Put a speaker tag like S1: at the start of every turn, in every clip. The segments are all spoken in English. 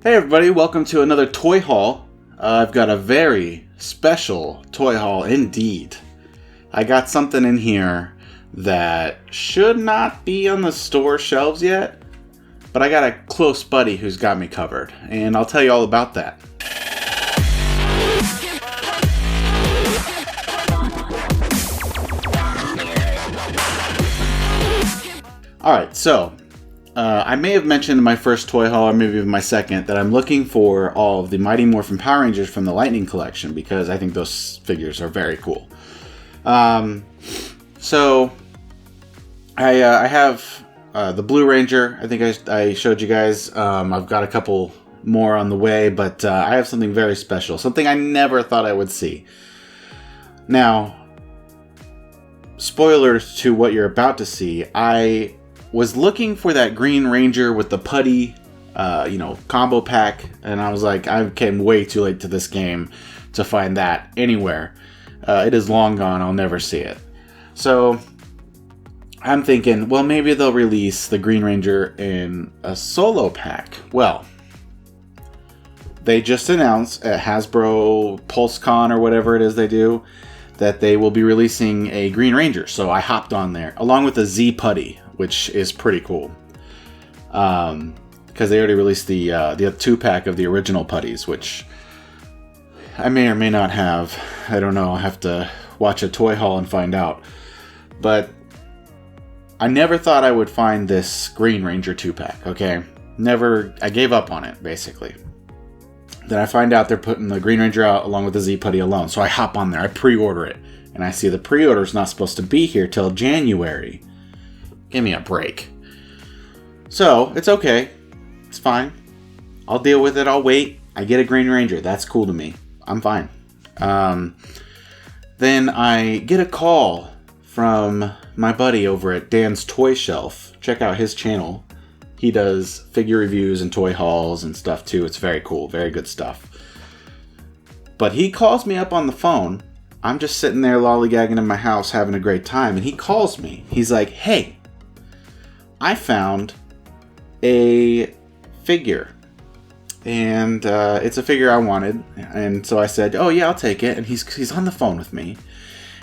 S1: Hey everybody, welcome to another toy haul. I've got a very special toy haul indeed. I got something in here that should not be on the store shelves yet, but I got a close buddy who's got me covered, and I'll tell you all about that. Alright, so I may have mentioned in my first toy haul, or maybe my second, that I'm looking for all of the Mighty Morphin Power Rangers from the Lightning Collection because I think those figures are very cool. So I have the Blue Ranger. I think I showed you guys. I've got a couple more on the way, but I have something very special, something I never thought I would see. Now, spoilers to what you're about to see. I was looking for that Green Ranger with the putty, combo pack, and I was like, I came way too late to this game to find that anywhere. It is long gone. I'll never see it. So I'm thinking, well, maybe they'll release the Green Ranger in a solo pack. Well, they just announced at Hasbro PulseCon or whatever it is they do that they will be releasing a Green Ranger. So I hopped on there along with a Z putty, which is pretty cool. Because they already released the 2-pack of the original putties, which I may or may not have. I don't know. I'll have to watch a toy haul and find out. But I never thought I would find this Green Ranger 2-pack, okay? Never. I gave up on it, basically. Then I find out they're putting the Green Ranger out along with the Z putty alone. So I hop on there. I pre-order it. And I see the pre-order is not supposed to be here till January. Give me a break. So, it's okay. It's fine. I'll deal with it. I'll wait. I get a Green Ranger. That's cool to me. I'm fine. Then I get a call from my buddy over at Dan's Toy Shelf. Check out his channel. He does figure reviews and toy hauls and stuff too. It's very cool. Very good stuff. But he calls me up on the phone. I'm just sitting there lollygagging in my house having a great time. And he calls me. He's like, hey, I found a figure, and it's a figure I wanted, and so I said, oh yeah, I'll take it. And he's on the phone with me,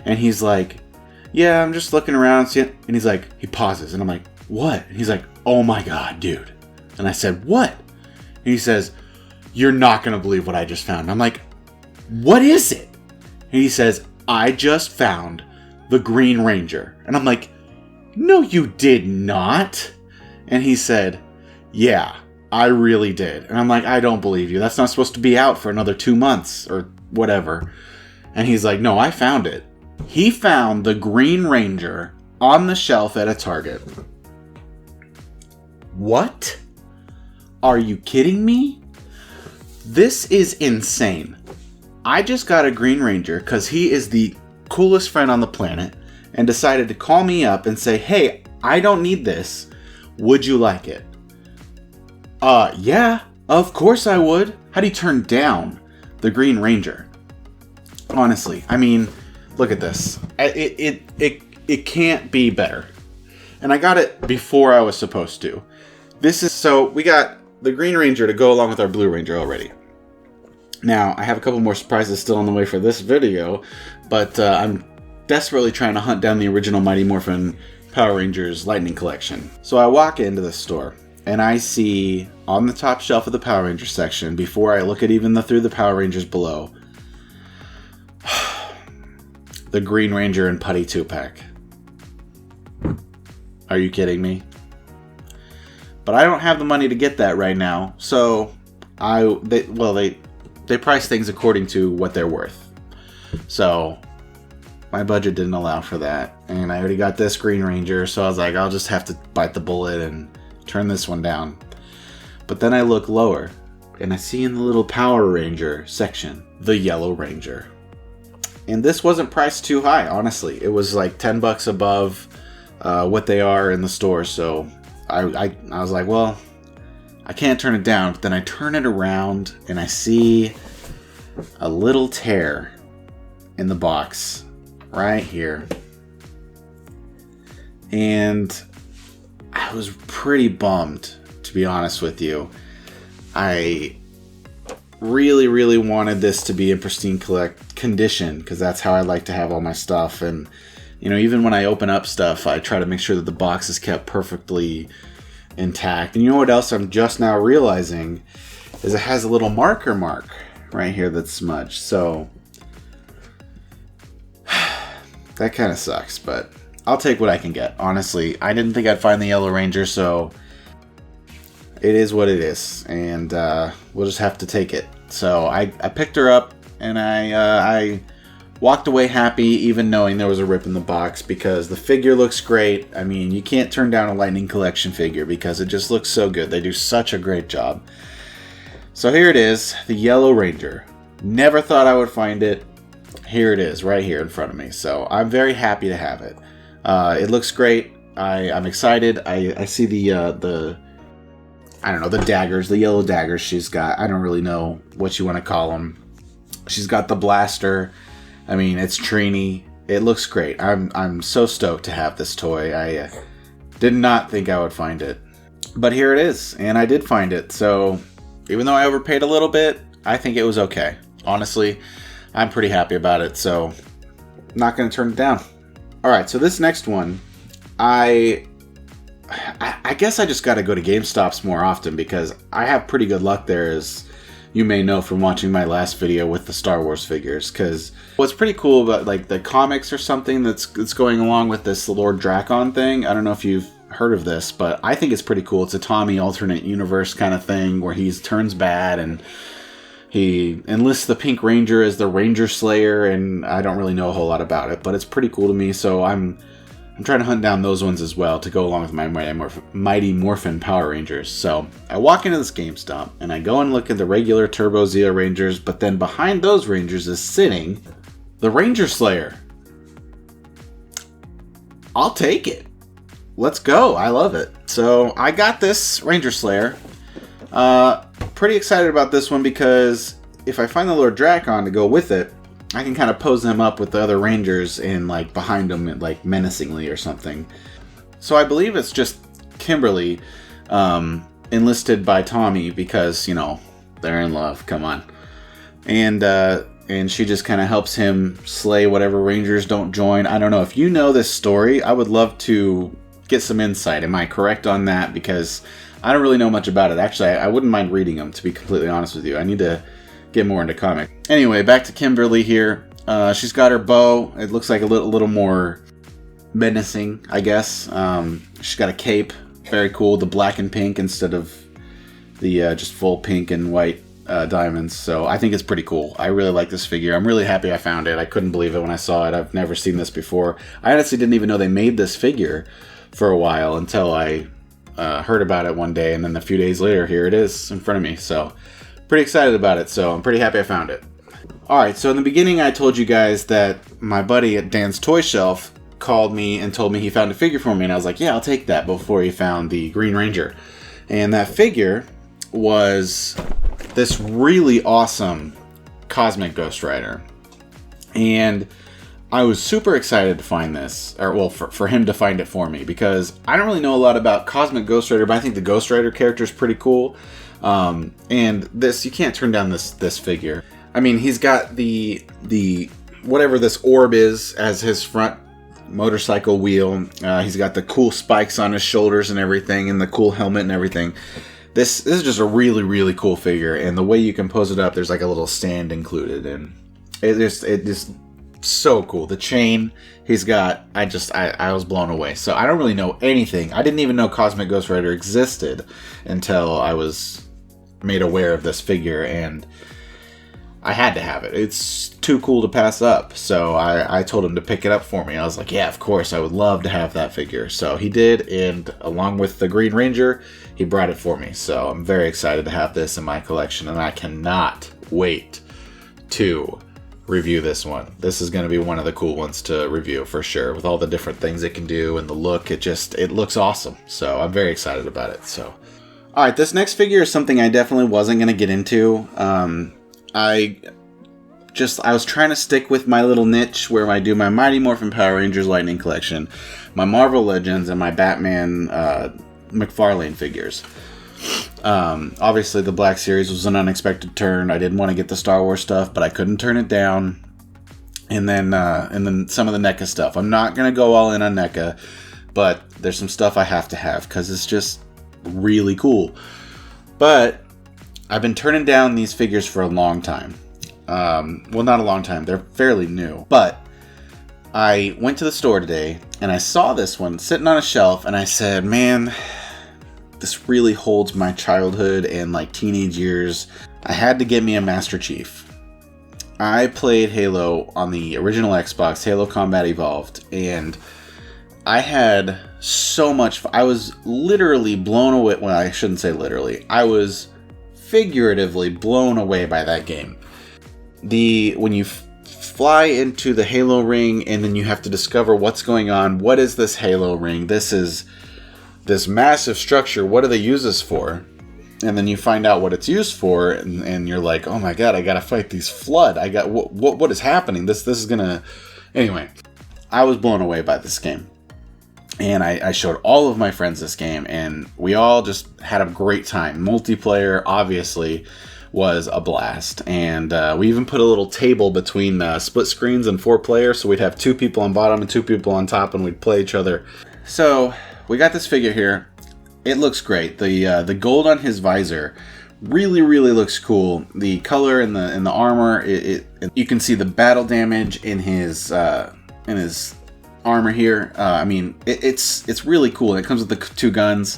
S1: and he's like, yeah, I'm just looking around, and he's like, he pauses, and I'm like, what? And he's like, oh my god, dude. And I said, what? And he says, you're not gonna believe what I just found. And I'm like, what is it? And he says, I just found the Green Ranger. And I'm like, no, you did not. And he said, yeah, I really did. And I'm like, I don't believe you. That's not supposed to be out for another 2 months or whatever. And he's like, no, I found it. He found the Green Ranger on the shelf at a Target. What? Are you kidding me? This is insane. I just got a Green Ranger because he is the coolest friend on the planet, and decided to call me up and say, hey, I don't need this. Would you like it? Yeah, of course I would. How do you turn down the Green Ranger? Honestly, I mean, look at this. It can't be better. And I got it before I was supposed to. So we got the Green Ranger to go along with our Blue Ranger already. Now, I have a couple more surprises still on the way for this video, but I'm desperately trying to hunt down the original Mighty Morphin Power Rangers Lightning Collection. So I walk into the store, and I see on the top shelf of the Power Rangers section, before I look at even through the Power Rangers below, the Green Ranger and Putty 2-pack. Are you kidding me? But I don't have the money to get that right now, so they price things according to what they're worth. So my budget didn't allow for that, and I already got this Green Ranger, so I was like, I'll just have to bite the bullet and turn this one down. But then I look lower, and I see in the little Power Ranger section, the Yellow Ranger. And this wasn't priced too high, honestly. It was like $10 above what they are in the store, so I was like, well, I can't turn it down. But then I turn it around, and I see a little tear in the box right here. And I was pretty bummed, to be honest with you. I really, really wanted this to be in pristine condition, because that's how I like to have all my stuff. And, you know, even when I open up stuff, I try to make sure that the box is kept perfectly intact. And you know what else I'm just now realizing is it has a little marker mark right here that's smudged. So that kind of sucks, but I'll take what I can get. Honestly, I didn't think I'd find the Yellow Ranger, so it is what it is, and we'll just have to take it. So I picked her up, and I walked away happy, even knowing there was a rip in the box, because the figure looks great. I mean, you can't turn down a Lightning Collection figure because it just looks so good. They do such a great job. So here it is, the Yellow Ranger. Never thought I would find it. Here it is, right here in front of me. So I'm very happy to have it. It looks great. I'm excited. I see the I don't know, the daggers, the yellow daggers she's got. I don't really know what you want to call them. She's got the blaster. I mean, it's Trini. It looks great. I'm so stoked to have this toy. I did not think I would find it. But here it is, and I did find it. So even though I overpaid a little bit, I think it was okay. Honestly, I'm pretty happy about it, so not going to turn it down. Alright, so this next one, I guess I just got to go to GameStops more often, because I have pretty good luck there, as you may know from watching my last video with the Star Wars figures. Because what's pretty cool about like the comics or something that's going along with this Lord Drakon thing, I don't know if you've heard of this, but I think it's pretty cool. It's a Tommy alternate universe kind of thing where he turns bad and he enlists the Pink Ranger as the Ranger Slayer, and I don't really know a whole lot about it, but it's pretty cool to me, so I'm trying to hunt down those ones as well to go along with my Mighty Morphin Power Rangers. So I walk into this GameStop, and I go and look at the regular Turbo Zeo Rangers, but then behind those Rangers is sitting the Ranger Slayer. I'll take it. Let's go. I love it. So I got this Ranger Slayer. Pretty excited about this one, because if I find the Lord Drakon to go with it, I can kind of pose them up with the other Rangers and like behind them, like menacingly or something. So I believe it's just Kimberly enlisted by Tommy because, you know, they're in love. Come on. And she just kind of helps him slay whatever Rangers don't join. I don't know if you know this story. I would love to get some insight. Am I correct on that? Because I don't really know much about it. Actually, I wouldn't mind reading them, to be completely honest with you. I need to get more into comic. Anyway, back to Kimberly here. She's got her bow. It looks like a little more menacing, I guess. She's got a cape. Very cool. The black and pink instead of the just full pink and white diamonds. So I think it's pretty cool. I really like this figure. I'm really happy I found it. I couldn't believe it when I saw it. I've never seen this before. I honestly didn't even know they made this figure for a while until I heard about it one day, and then a few days later, here it is in front of me. So pretty excited about it, so I'm pretty happy I found it. Alright, so in the beginning I told you guys that my buddy at Dan's Toy Shelf called me and told me he found a figure for me, and I was like, yeah, I'll take that, before he found the Green Ranger. And that figure was this really awesome Cosmic Ghost Rider. And I was super excited to find this, or well, for him to find it for me, because I don't really know a lot about Cosmic Ghost Rider, but I think the Ghost Rider character is pretty cool. And this, you can't turn down this figure. I mean, he's got the whatever this orb is as his front motorcycle wheel. He's got the cool spikes on his shoulders and everything, and the cool helmet and everything. This is just a really, really cool figure, and the way you can pose it up, there's like a little stand included, and it just so cool. The chain he's got, I was blown away. So I don't really know anything. I didn't even know Cosmic Ghost Rider existed until I was made aware of this figure, and I had to have it. It's too cool to pass up. So I told him to pick it up for me. I was like, yeah, of course, I would love to have that figure. So he did, and along with the Green Ranger, he brought it for me. So I'm very excited to have this in my collection, and I cannot wait to review this one. This is going to be one of the cool ones to review for sure, with all the different things it can do and the look. It looks awesome. So I'm very excited about it. So, all right, this next figure is something I definitely wasn't going to get into. I was trying to stick with my little niche where I do my Mighty Morphin Power Rangers Lightning Collection, my Marvel Legends, and my Batman McFarlane figures. Obviously, the Black Series was an unexpected turn. I didn't want to get the Star Wars stuff, but I couldn't turn it down. And then some of the NECA stuff. I'm not gonna go all in on NECA, but there's some stuff I have to have because it's just really cool. But I've been turning down these figures for a long time. Well, not a long time. They're fairly new. But I went to the store today and I saw this one sitting on a shelf, and I said, man, this really holds my childhood and like teenage years. I had to get me a Master Chief. I played Halo on the original Xbox, Halo Combat Evolved, and I had so much fun. I was literally blown away. Well, I shouldn't say literally. I was figuratively blown away by that game. When you fly into the Halo ring and then you have to discover what's going on. What is this Halo ring? This is this massive structure. What do they use this for? And then you find out what it's used for, and you're like, oh my god, I gotta fight these Flood. What is happening? This is gonna... Anyway, I was blown away by this game. And I showed all of my friends this game, and we all just had a great time. Multiplayer, obviously, was a blast. And we even put a little table between split screens and 4 players, so we'd have 2 people on bottom and 2 people on top, and we'd play each other. So, we got this figure here. It looks great. The gold on his visor really, really looks cool. The color and the armor, you can see the battle damage in his armor here. I mean, it's really cool. It comes with the 2 guns,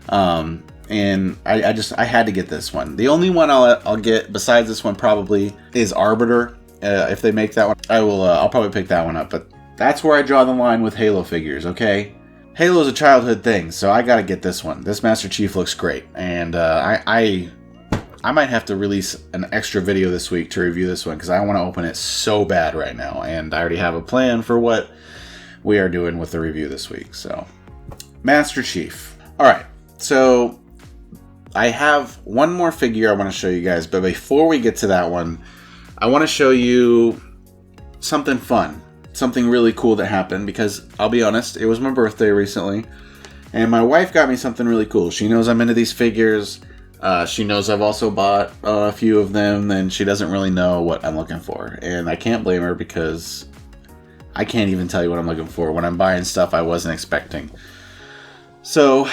S1: and I had to get this one. The only one I'll get besides this one probably is Arbiter. If they make that one, I'll probably pick that one up. But that's where I draw the line with Halo figures. Okay. Halo's a childhood thing, so I gotta get this one. This Master Chief looks great, and I might have to release an extra video this week to review this one, because I want to open it so bad right now, and I already have a plan for what we are doing with the review this week. So, Master Chief. Alright, so I have one more figure I want to show you guys, but before we get to that one, I want to show you something fun. Something really cool that happened, because I'll be honest, it was my birthday recently, and my wife got me something really cool. She knows I'm into these figures. She knows I've also bought a few of them, and she doesn't really know what I'm looking for. And I can't blame her, because I can't even tell you what I'm looking for when I'm buying stuff I wasn't expecting. So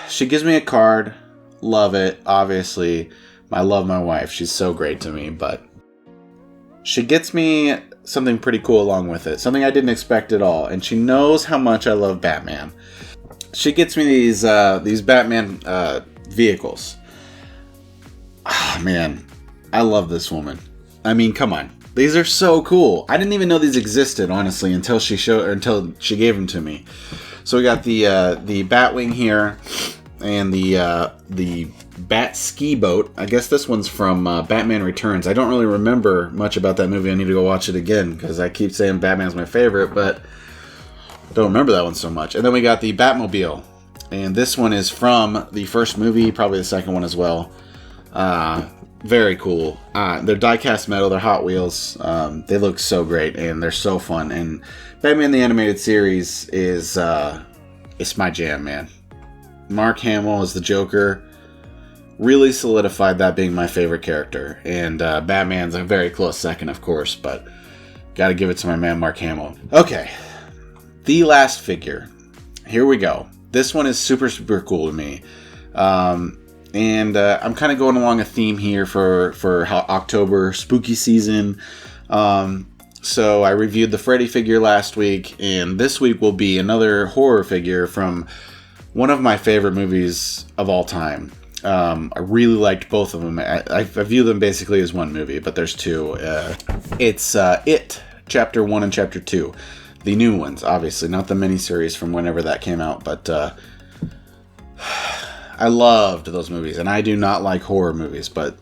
S1: she gives me a card. Love it, obviously. I love my wife. She's so great to me, but she gets me something pretty cool along with it. Something I didn't expect at all. And she knows how much I love Batman. She gets me these Batman vehicles. Ah, man. I love this woman. I mean, come on. These are so cool. I didn't even know these existed, honestly, until she gave them to me. So we got the Batwing here, and the Bat Ski Boat. I guess this one's from Batman Returns. I don't really remember much about that movie. I need to go watch it again, because I keep saying Batman's my favorite, but I don't remember that one so much. And then we got the Batmobile. And this one is from the first movie, probably the second one as well. Very cool. They're die-cast metal. They're Hot Wheels. They look so great, and they're so fun. And Batman the Animated Series is it's my jam, man. Mark Hamill as the Joker really solidified that being my favorite character. And Batman's a very close second, of course, but gotta give it to my man Mark Hamill. Okay, the last figure. Here we go. This one is super, super cool to me. And I'm kind of going along a theme here for October spooky season. So I reviewed the Freddy figure last week, and this week will be another horror figure from one of my favorite movies of all time. I really liked both of them. I view them basically as one movie, but there's 2. It's It, Chapter 1 and Chapter 2. The new ones, obviously, not the miniseries from whenever that came out, but I loved those movies, and I do not like horror movies, but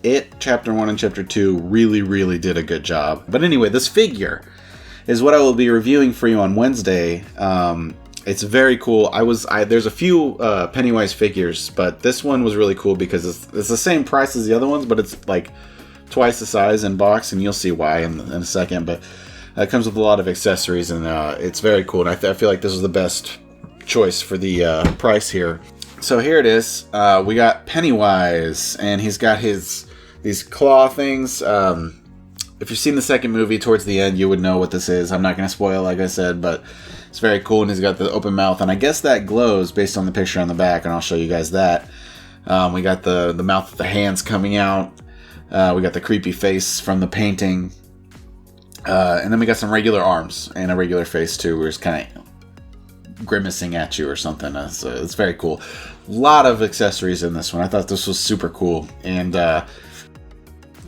S1: It, Chapter 1 and Chapter 2 really, really did a good job. But anyway, this figure is what I will be reviewing for you on Wednesday. It's very cool. There's a few Pennywise figures, but this one was really cool because it's the same price as the other ones, but it's like twice the size in box, and you'll see why in a second. But it comes with a lot of accessories, and it's very cool. And I feel like this is the best choice for the price here. So here it is. We got Pennywise, and he's got these claw things. If you've seen the second movie, towards the end, you would know what this is. I'm not going to spoil, like I said, but it's very cool, and he's got the open mouth, and I guess that glows based on the picture on the back, and I'll show you guys that. We got the mouth with the hands coming out. We got the creepy face from the painting. And then we got some regular arms and a regular face, too, where it's kind of grimacing at you or something. So it's very cool. A lot of accessories in this one. I thought this was super cool, and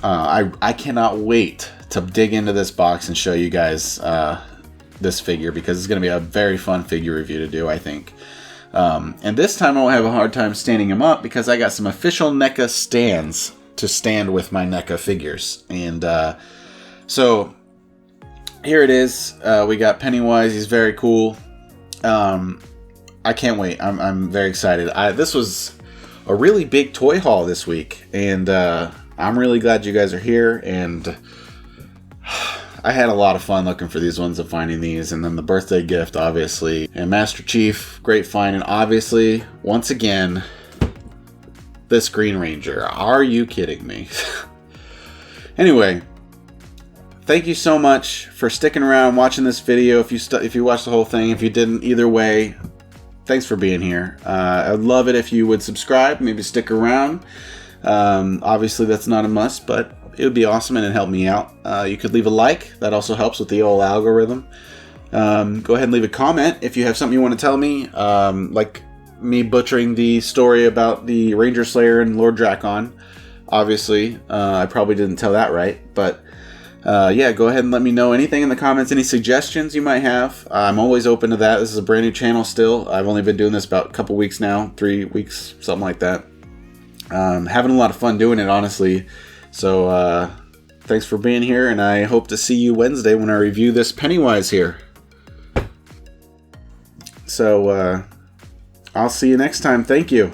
S1: I cannot wait to dig into this box and show you guys this figure, because it's going to be a very fun figure review to do, I think. And this time I won't have a hard time standing him up, because I got some official NECA stands to stand with my NECA figures. And so here it is. We got Pennywise. He's very cool. I can't wait. I'm very excited. This was a really big toy haul this week, and I'm really glad you guys are here, and I had a lot of fun looking for these ones and finding these, and then the birthday gift, obviously, and Master Chief, great find, and obviously, once again, this Green Ranger. Are you kidding me? Anyway, thank you so much for sticking around, watching this video. If you watched the whole thing, if you didn't, either way, thanks for being here. I'd love it if you would subscribe, maybe stick around. Obviously, that's not a must, but it would be awesome, and it'd help me out. You could leave a like. That also helps with the old algorithm. Go ahead and leave a comment if you have something you want to tell me, like me butchering the story about the Ranger Slayer and Lord Drakon. Obviously, I probably didn't tell that right, but yeah, go ahead and let me know anything in the comments, any suggestions you might have. I'm always open to that. This is a brand new channel still. I've only been doing this about a couple weeks now, 3 weeks, something like that. Having a lot of fun doing it, honestly. So thanks for being here, and I hope to see you Wednesday when I review this Pennywise here. So I'll see you next time. Thank you.